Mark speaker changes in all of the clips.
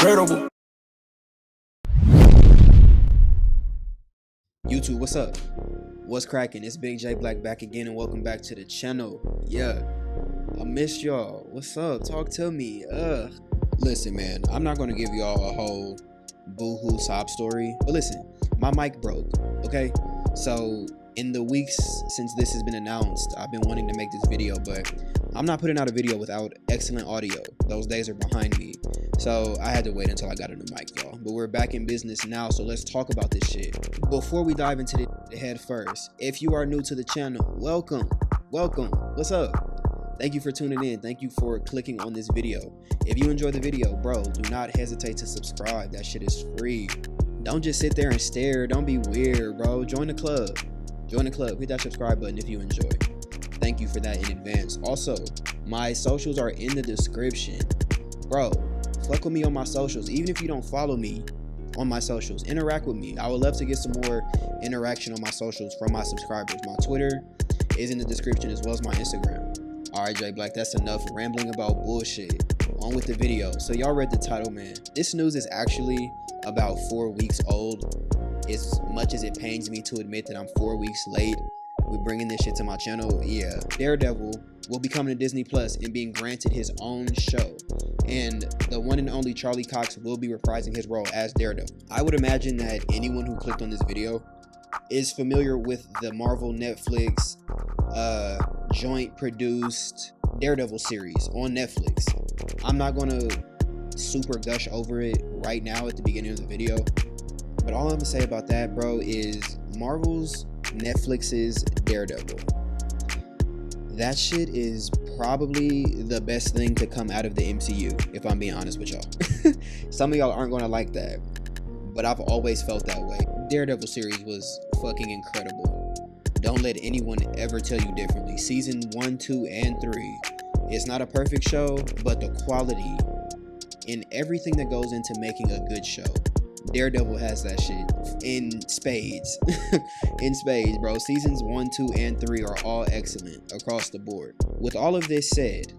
Speaker 1: Daredevil.
Speaker 2: YouTube, what's up? What's cracking? It's Big J Black back again, and welcome back to the channel. Yeah, I missed y'all. What's up? Talk to me. Listen, man, I'm not gonna give y'all a whole boo-hoo sob story, but listen, my mic broke. Okay, so in the weeks since this has been announced, I've been wanting to make this video, but I'm not putting out a video without excellent audio. Those days are behind me, so I had to wait until I got a new mic, y'all. But we're back in business now, so let's talk about this shit. Before we dive into the head first, if you are new to the channel, welcome. What's up? Thank you for tuning in. Thank you for clicking on this video. If you enjoy the video, bro, do not hesitate to subscribe. That shit is free. Don't just sit there and stare. Don't be weird, bro. Join the club. Hit that subscribe button if you enjoy. Thank you for that in advance. Also, my socials are in the description. Bro, fuck with me on my socials. Even if you don't follow me on my socials, interact with me. I would love to get some more interaction on my socials from my subscribers. My Twitter is in the description as well as my Instagram. Alright, J Black, that's enough rambling about bullshit. On with the video. So y'all read the title, man. This news is actually about 4 weeks old. As much as it pains me to admit that I'm 4 weeks late with bringing this shit to my channel, yeah. Daredevil will be coming to Disney Plus and being granted his own show. And the one and only Charlie Cox will be reprising his role as Daredevil. I would imagine that anyone who clicked on this video is familiar with the Marvel Netflix joint produced Daredevil series on Netflix. I'm not gonna super gush over it right now at the beginning of the video, but all I'm gonna say about that, bro, is Marvel's Netflix's Daredevil. That shit is probably the best thing to come out of the MCU, if I'm being honest with y'all. Some of y'all aren't gonna like that, but I've always felt that way. Daredevil series was fucking incredible. Don't let anyone ever tell you differently. Season 1, 2, and 3. It's not a perfect show, but the quality in everything that goes into making a good show, Daredevil has that shit in spades. In spades, bro. Seasons 1, 2, and 3 are all excellent across the board. With all of this said,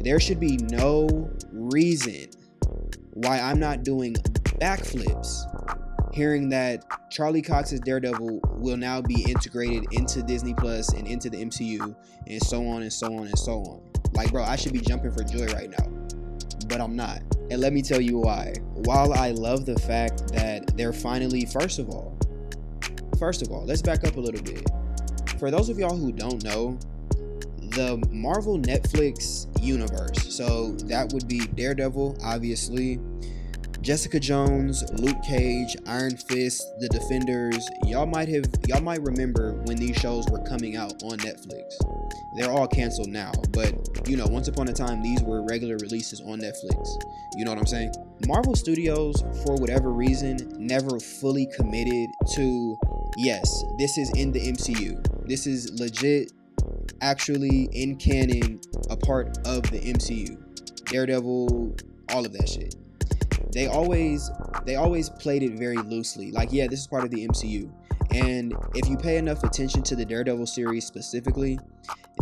Speaker 2: there should be no reason why I'm not doing backflips hearing that Charlie Cox's Daredevil will now be integrated into Disney Plus and into the MCU, and so on and so on and so on. Like, bro, I should be jumping for joy right now, but I'm not. And let me tell you why. While I love the fact that they're finally, first of all, let's back up a little bit. For those of y'all who don't know, the Marvel Netflix universe, so that would be Daredevil, obviously, Jessica Jones, Luke Cage, Iron Fist, The Defenders. Y'all might remember when these shows were coming out on Netflix. They're all canceled now, but you know, once upon a time, these were regular releases on Netflix. You know what I'm saying? Marvel Studios, for whatever reason, never fully committed to, yes, this is in the MCU. This is legit, actually in canon, a part of the MCU. Daredevil, all of that shit. They always played it very loosely. Like, yeah, this is part of the MCU. And if you pay enough attention to the Daredevil series specifically,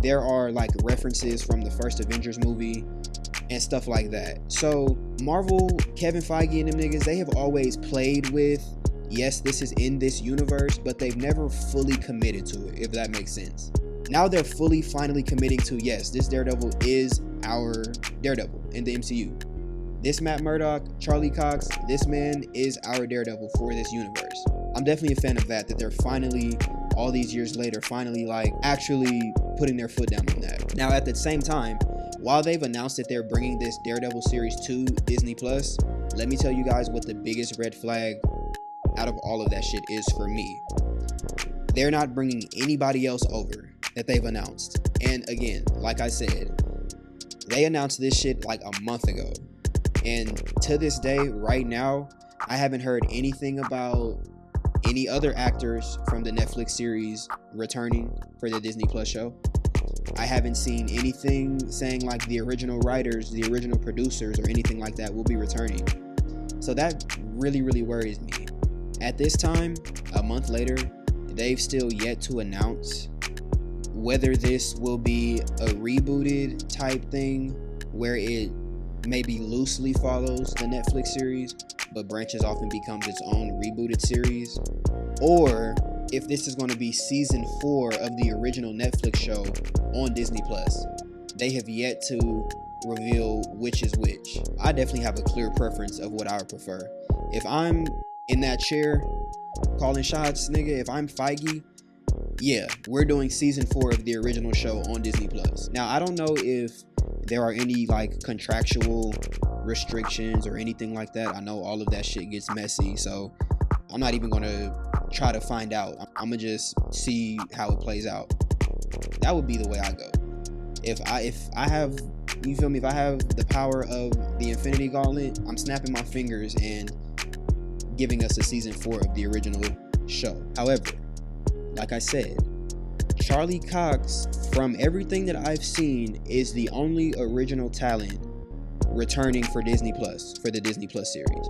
Speaker 2: there are like references from the first Avengers movie and stuff like that. So Marvel, Kevin Feige and them niggas, they have always played with, yes, this is in this universe, but they've never fully committed to it, if that makes sense. Now they're finally committing to, yes, this Daredevil is our Daredevil in the MCU. This Matt Murdock, Charlie Cox, this man is our Daredevil for this universe. I'm definitely a fan of that they're finally, all these years later, finally like actually putting their foot down on that. Now at the same time, while they've announced that they're bringing this Daredevil series to Disney Plus, let me tell you guys what the biggest red flag out of all of that shit is for me. They're not bringing anybody else over that they've announced. And again, like I said, they announced this shit like a month ago. And to this day, right now, I haven't heard anything about any other actors from the Netflix series returning for the Disney Plus show. I haven't seen anything saying like the original writers, the original producers, or anything like that will be returning. So that really, really worries me. At this time, a month later, they've still yet to announce whether this will be a rebooted type thing where it maybe loosely follows the Netflix series, but branches off and becomes its own rebooted series, or if this is going to be season 4 of the original Netflix show on Disney Plus. They have yet to reveal which is which. I definitely have a clear preference of what I would prefer. If I'm in that chair calling shots, nigga, if I'm Feige, yeah, we're doing season 4 of the original show on Disney Plus. Now, I don't know if there are any like contractual restrictions or anything like that. I know all of that shit gets messy, so I'm not even gonna try to find out. I'm gonna just see how it plays out. That would be the way I go. If I have, you feel me, if I have the power of the Infinity Gauntlet, I'm snapping my fingers and giving us a season 4 of the original show. However, like I said, Charlie Cox, from everything that I've seen, is the only original talent returning for Disney Plus, for the Disney Plus series.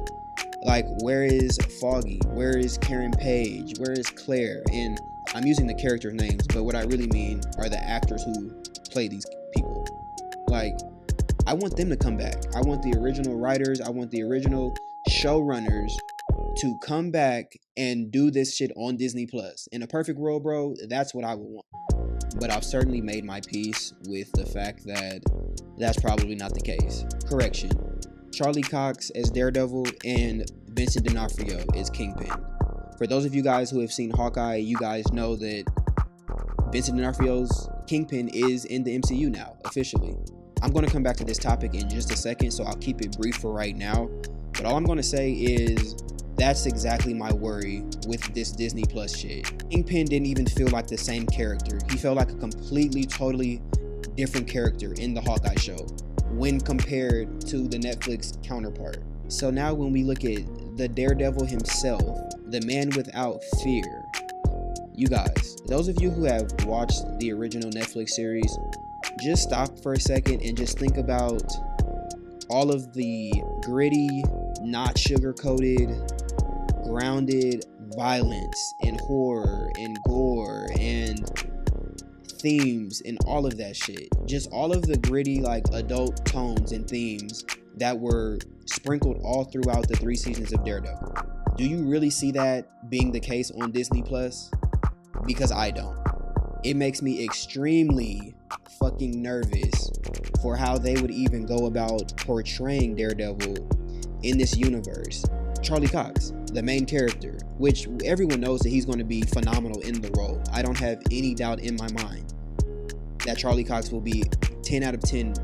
Speaker 2: Like, where is Foggy? Where is Karen Page? Where is Claire? And I'm using the character names, but what I really mean are the actors who play these people. Like, I want them to come back. I want the original writers, I want the original showrunners to come back and do this shit on Disney Plus. In a perfect world, bro, that's what I would want. But I've certainly made my peace with the fact that that's probably not the case. Correction. Charlie Cox as Daredevil and Vincent D'Onofrio as Kingpin. For those of you guys who have seen Hawkeye, you guys know that Vincent D'Onofrio's Kingpin is in the MCU now, officially. I'm going to come back to this topic in just a second, so I'll keep it brief for right now. But all I'm going to say is that's exactly my worry with this Disney Plus shit. Kingpin didn't even feel like the same character. He felt like a completely, totally different character in the Hawkeye show when compared to the Netflix counterpart. So now when we look at the Daredevil himself, the man without fear, you guys, those of you who have watched the original Netflix series, just stop for a second and just think about all of the gritty, not sugar-coated, grounded violence and horror and gore and themes and all of that shit. Just all of the gritty, like, adult tones and themes that were sprinkled all throughout the 3 seasons of Daredevil. Do you really see that being the case on Disney Plus? Because I don't. It makes me extremely fucking nervous for how they would even go about portraying Daredevil in this universe. Charlie Cox, the main character, which everyone knows that he's going to be phenomenal in the role. I don't have any doubt in my mind that Charlie Cox will be 10 out of 10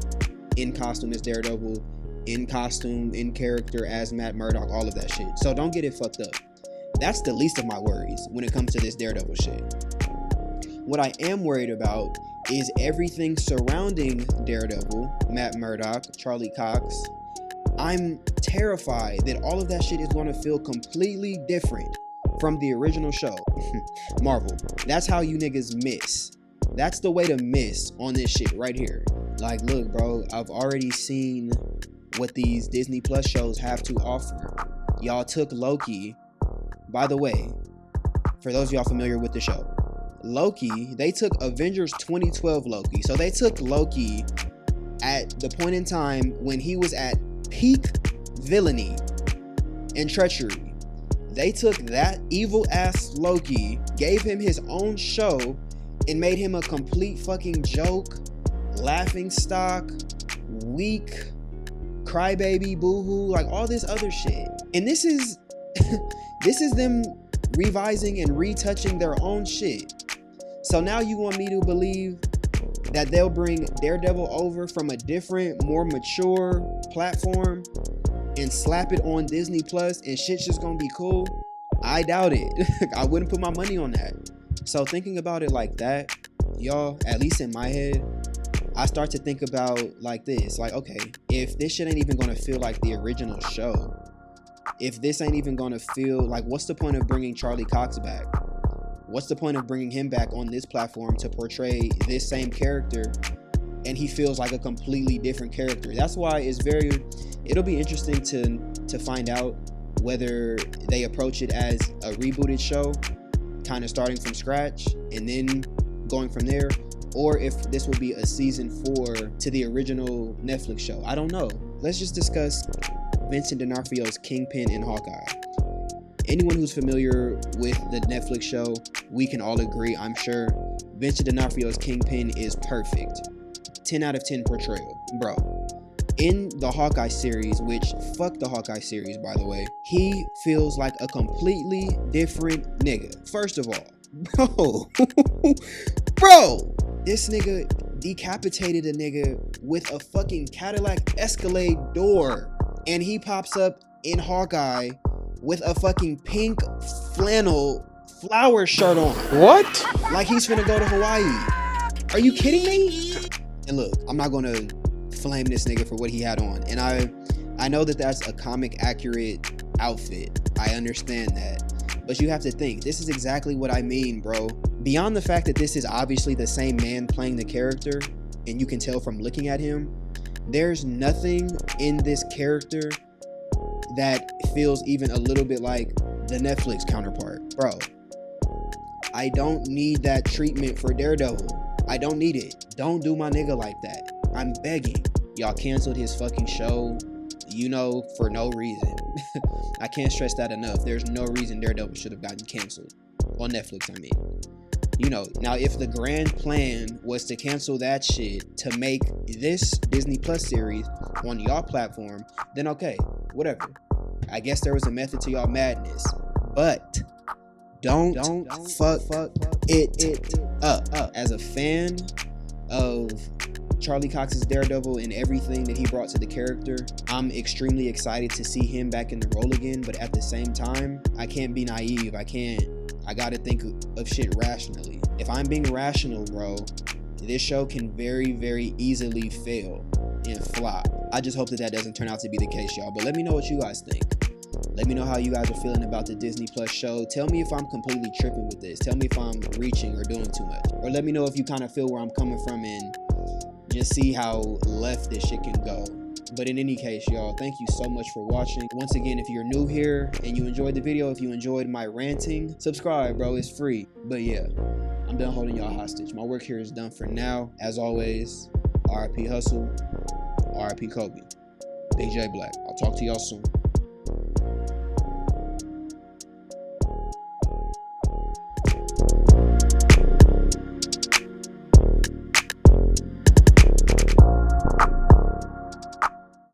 Speaker 2: in costume as Daredevil, in costume, in character as Matt Murdock, all of that shit. So don't get it fucked up. That's the least of my worries when it comes to this Daredevil shit. What I am worried about is everything surrounding Daredevil, Matt Murdock, Charlie Cox. I'm terrified that all of that shit is going to feel completely different from the original show. Marvel, that's how you niggas miss. That's the way to miss on this shit right here. Like, look, bro, I've already seen what these Disney Plus shows have to offer. Y'all took Loki. By the way, for those of y'all familiar with the show, Loki, they took Avengers 2012 Loki. So they took Loki at the point in time when he was at peak villainy and treachery. They took that evil ass Loki, gave him his own show, and made him a complete fucking joke, laughing stock, weak, crybaby, boohoo, like all this other shit. And this is this is them revising and retouching their own shit. So now you want me to believe that they'll bring Daredevil over from a different, more mature platform and slap it on Disney Plus and shit's just gonna be cool? I doubt it. I wouldn't put my money on that. So thinking about it like that, y'all, at least in my head, I start to think about like this. Like, okay, if this shit ain't even gonna feel like the original show, if this ain't even gonna feel like, what's the point of bringing Charlie Cox back? What's the point of bringing him back on this platform to portray this same character and he feels like a completely different character? That's why it'll be interesting to find out whether they approach it as a rebooted show, kind of starting from scratch and then going from there, or if this will be a season 4 to the original Netflix show. I don't know. let's just discuss Vincent D'Onofrio's Kingpin in Hawkeye. Anyone who's familiar with the Netflix show, we can all agree, I'm sure, Vincent D'Onofrio's Kingpin is perfect. 10 out of 10 portrayal, bro. In the Hawkeye series, which fuck the Hawkeye series, by the way, he feels like a completely different nigga. First of all, bro, this nigga decapitated a nigga with a fucking Cadillac Escalade door, and he pops up in Hawkeye with a fucking pink flannel flower shirt on.
Speaker 1: What?
Speaker 2: Like he's finna go to Hawaii. Are you kidding me? And look, I'm not gonna flame this nigga for what he had on, and I know that that's a comic accurate outfit. I understand that, but you have to think, this is exactly what I mean, bro. Beyond the fact that this is obviously the same man playing the character, and you can tell from looking at him, there's nothing in this character that feels even a little bit like the Netflix counterpart. Bro, I don't need that treatment for Daredevil. I don't need it. Don't do my nigga like that. I'm begging. Y'all canceled his fucking show, you know, for no reason. I can't stress that enough. There's no reason Daredevil should have gotten canceled. On Netflix, I mean. You know, now if the grand plan was to cancel that shit to make this Disney Plus series on y'all platform, then okay, whatever. I guess there was a method to y'all madness, but don't fuck it up. As a fan of Charlie Cox's Daredevil and everything that he brought to the character, I'm extremely excited to see him back in the role again, but at the same time, I can't be naive. I gotta think of shit rationally. If I'm being rational, bro, this show can very, very easily fail and flop. I just hope that that doesn't turn out to be the case, y'all. But let me know what you guys think. Let me know how you guys are feeling about the Disney Plus show. Tell me if I'm completely tripping with this. Tell me if I'm reaching or doing too much. Or let me know if you kind of feel where I'm coming from and just see how left this shit can go. But in any case, y'all, thank you so much for watching. Once again, if you're new here and you enjoyed the video, if you enjoyed my ranting, subscribe, bro. It's free. But yeah, I'm done holding y'all hostage. My work here is done for now. As always, RIP Hustle, RIP Kobe. Big J Black. I'll talk to y'all soon.